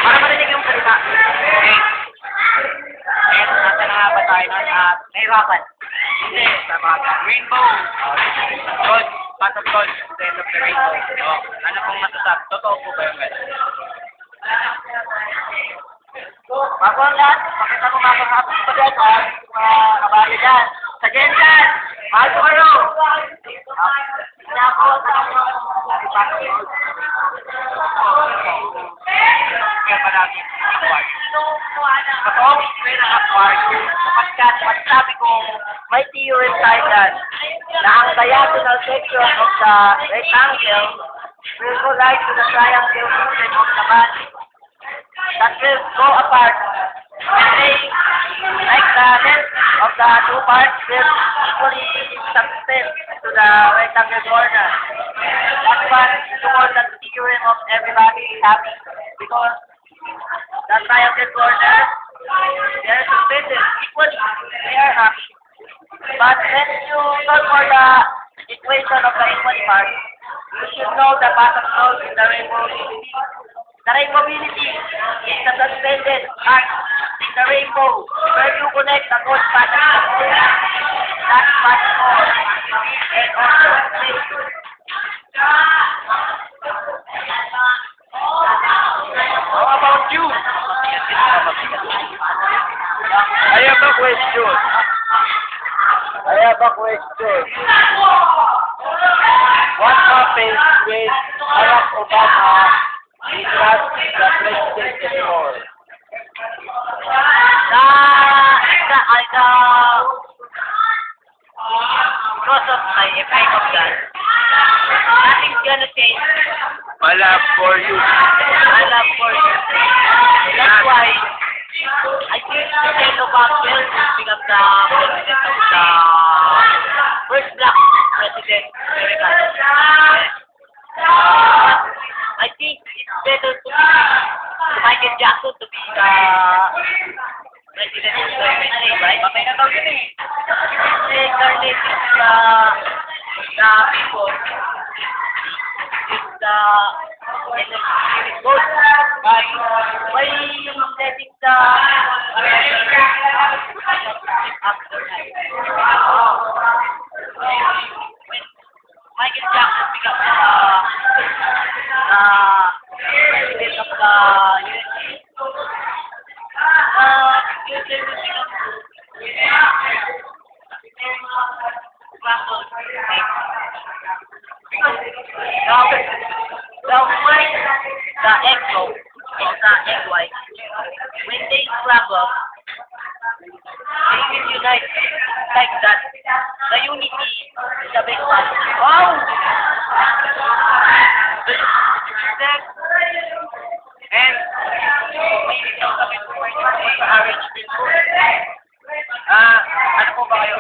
Para marinig yung salita. Nasa na nga ba tayo nun? Nahirapan. Hindi. Rainbow. Gold. Pot of gold. The end of the rainbow. Ano pong masasabi? Totoo po ba yung gano'n? Bago ang lahat, pakita mo mga kasapos ko dyan, mga kabayo dyan. Sa dyan! Mahal ko kayo! Pinapot ang kaya pa natin Totoo, may na-aquarium. Kapagkat, sabi ko, may theory tayo dyan na ang diagonal section of the rectangle will collide to the triangle section of the body. That will go apart and they, like the length of the two parts will equally subtend to the rectangle corner. That's what you call the theorem of everybody is happy because the triangle corner they are suspended equally, they are happy. But when you solve for the equation of the equal part, you should know the path of solve in the rainbow. The rainbowability is the suspended part in the rainbow where you connect the gold path and the gold. That's what all. And also how about you? I have a question. What happens when Barack Obama is not the president anymore? Because of the effect of that, nothing's gonna change. My love for you. My love for you. That's why I think President Obama will become the president of the first black president in America. I think it's better to Michael Jackson to be the president of the USA, right? Mamay na daw yun eh. Incarnating the people is the good by letting the after night. When Michael Jackson becomes the president of the USA, will become the egg yolk and the egg white, when they scramble, they will unite like that. The unity is the big one. Wow! And maybe some of it was orange milk. Ano po ba kayo?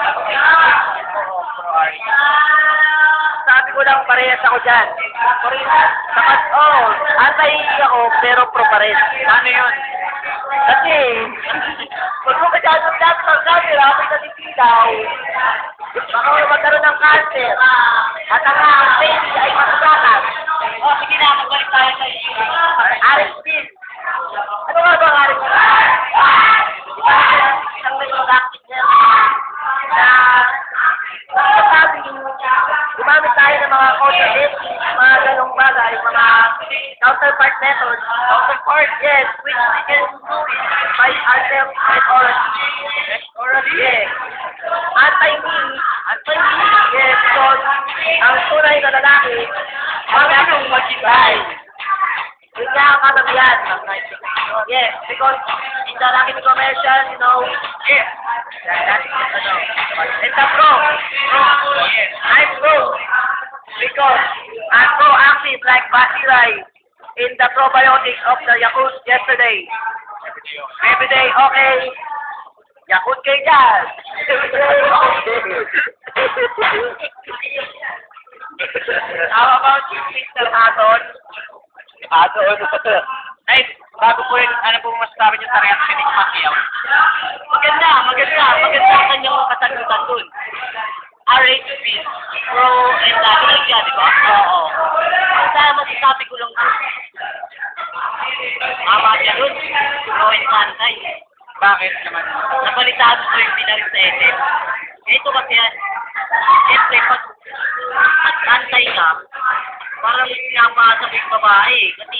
Pro-orange. Sabi ko lang parehas ako dyan. Sapat, antay ako pero pro pa rin. Ano yun? Kasi, kung mo masyadong dapat ang camera, may natitilaw. Baka magkaroon ng cancer. At ang baby ay masugakat. Sige na, magbalik tayo sa iyo. Aristin. Ano nga ba ang Aristin? Isang may mag-active niya. Gumamit tayo ng mga counterfeit, mga ganong bagay, mga counterpart methods. Counterpart, yes, which we can do by ourselves and orally. Yes. Anti-me, yes, because ang tunay na lalaki, ang maghintay. Yun nga ang kanabihan. Yes, because in the Lucky commercial, you know, yes. That's and the pro. Yes. I'm pro. Because I'm proactive like Basirai in the probiotics of the Yakult yesterday. Every day, okay. Yakult kay dyan. How about you, Mr. Aton? Ay, bago po yun, ano po masasabi niyo sa reaction ni Pacquiao? Maganda ang kanyang kasagutan dun. RHP. Pro and anti siya, di ba? Oo. Kaya masasabi ko lang doon. Tama siya doon. Pro and anti. Bakit naman? Nabalitaan ko yung pinarin sa SM. Ito kasi yan. Siyempre, pag antay ka, parang pinapasok yung babae. Kasi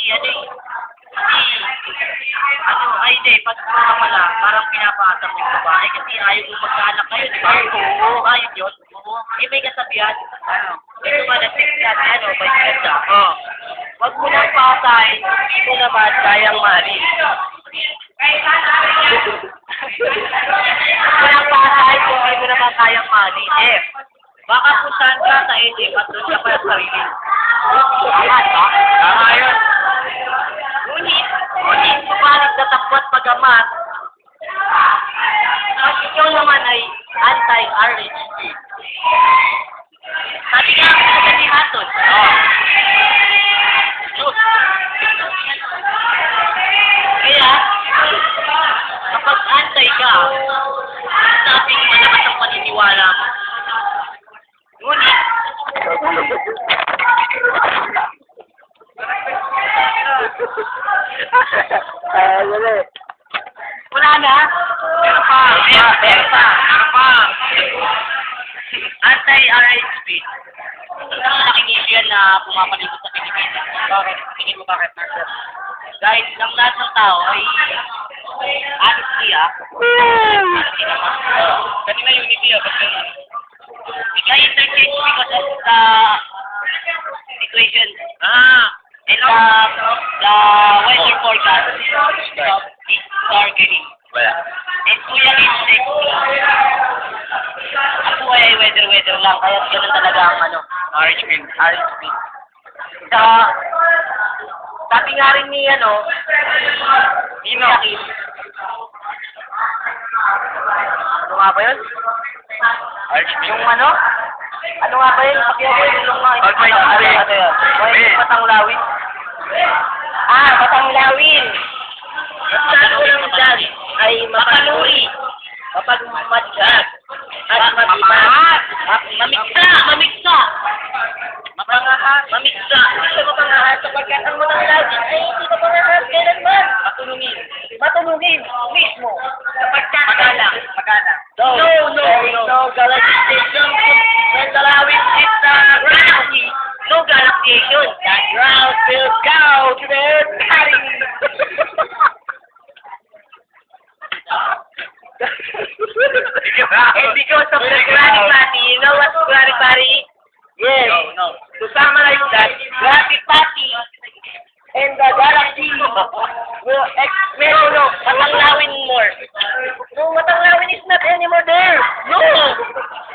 ay hindi, pag mga pala, parang pinapasok yung babae. Kasi ayaw mo magkaanak kayo, di ba? Oo. Ayun yun. Oo. Eh, may kasabihan. Ano? Ito ba na-text natin, by ganda? Oo. Wag mo nang pasahin, hindi mo naman kayang mahalin. Walang pasahin kung hindi mo naman kayang mahalin. Baka puntahan ka sa ATM at doon ka pa yung sarili. Tama ba? Tama yun. Ngunit, sumalit na takbot pagamat, ang ikaw naman ay anti-RHP. Sabi nga, sabi haton. Kaya, kapag anti ka, sabi malakas ang paniniwala mo. Ngunit, wala na. Meron pa. Anti-RHP. Isang malaking issue yan na pumapalibot sa Pilipinas. Bakit? Tingin mo bakit, Marcel? Dahil ang lahat ng tao ay honesty, honesty naman. Kanina unity, ba't ganun? Ika-interchange because of the situation. And the weather forecast is darkening. Wala. And kuya is sexy. Ako ay weather lang, kaya ganun talaga ang RHP. Sabi nga rin ni Nino. Ano nga ba yun? RHP. Yung ano nga ba yun? Pakiyaw yung May Patanglawin. Patanglawin. Sabi ko lang dyan ay mapanuri. Kapag matsyag at mabibat. Mamiksa. Mamiksa. Hindi mapangahat sapagkat ang matanglawin ay hindi mapangahat kailanman. Matunungin mismo. Sapagkat magalang. No galactation. When the lawin is the gravity, no galactation. That ground will go to the earth. And because of the gravity, you know what's gravity? Yes. No. To summarize that, gravity and the galaxy will matanglawin more. No, matanglawin is not anymore there. No.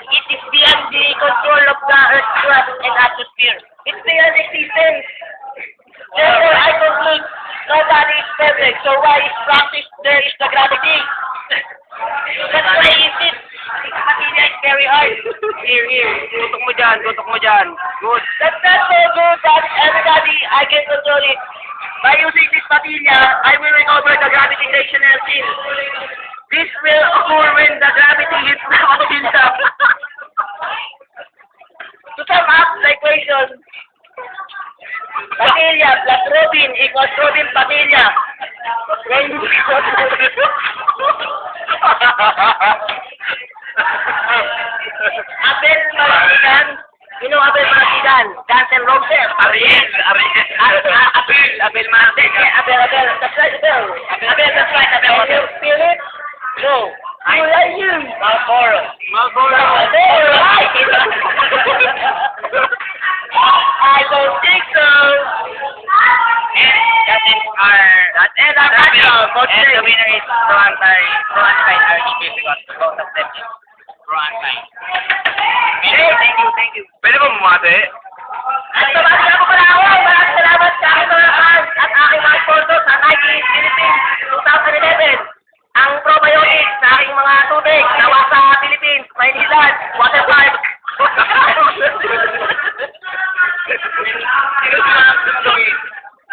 It is beyond the control of the Earth's crust and atmosphere. It's beyond existence. Therefore, I conclude, nobody is perfect. So why is practice there is the gravity? That's why is it? Material is very hard. Here. Tutok mo dyan. Good. That's not so good that everybody, I can control it. By using this material, I will recover the gravitational field. This will occur when the gravity hits the material. To sum up the equation, Padilla plus Robin equals Robin Padilla. When you Abel Malatigan, you know Abel Malatigan, Guns N' Roses. Ariel. Abel Malatigan. Abel, that's right, Abel. Abel, that's right, Abel. Can you feel it? No. Who are you? Malboro. Very right. I don't think so. And the winner is pro-anti-RHP because both of them is pro-anti. Thank you. Pwede ba bumati? At tumati ako pala ako. Maraming salamat sa aking mga fans at aking mga sponsors sa Nike Philippines 2011. Ang probiotics sa aking mga tubig nawa sa Philippines, Maynilad, Water Park.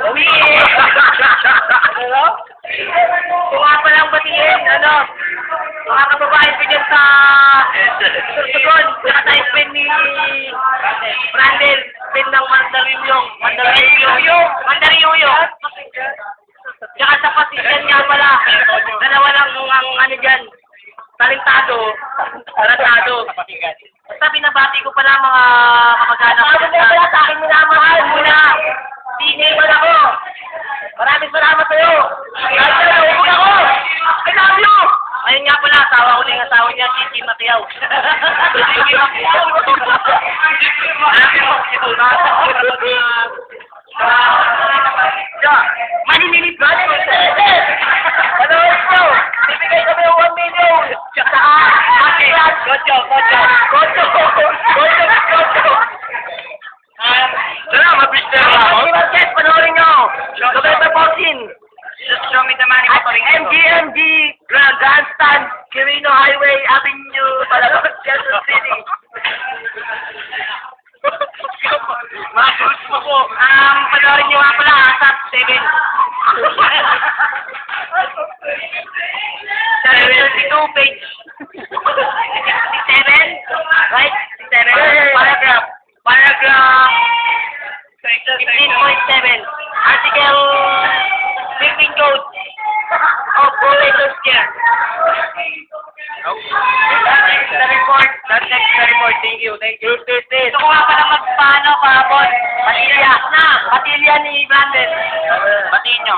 Uwi! Ano? Kung nga palang batiin, mga kababae bigyan sa Surtugon, sa Taipei. Mandaluyong. Mandaluyong. Tsaka sa Pasigan nga pala, dalawa lang ang ano dyan, talentado. Basta binabati ko pala mga kamag-anak ko. Pala sa akin minamahal muna. Tiniwan ako. Maraming salamat sa'yo. Kahit na naubog ako. I love you. Ayun nga pala, asawa ko na yung asawa niya, si Tim Makiaw. Maninilip ka na yung service! Panood nyo! Bibigay kami ng 1 million! Tsaka ate! Gocho! Salamat, Mr. Ramos. Marquez, panoorin nyo! November 14! Just show me the money At mo pa rin. MGMG Grandstand, Quirino Highway Avenue, Palawan, Quezon City. Masus mo po. Panoorin nyo nga pala, ASAP 7. 32 page. 67? Right? 67. Paragraph 15.7. Article 15 code of Professor's Care. The report. That's next the report. Thank you. Gusto ko nga pala magpaano kahapon. Patilya ni Brandon. Batiin nyo.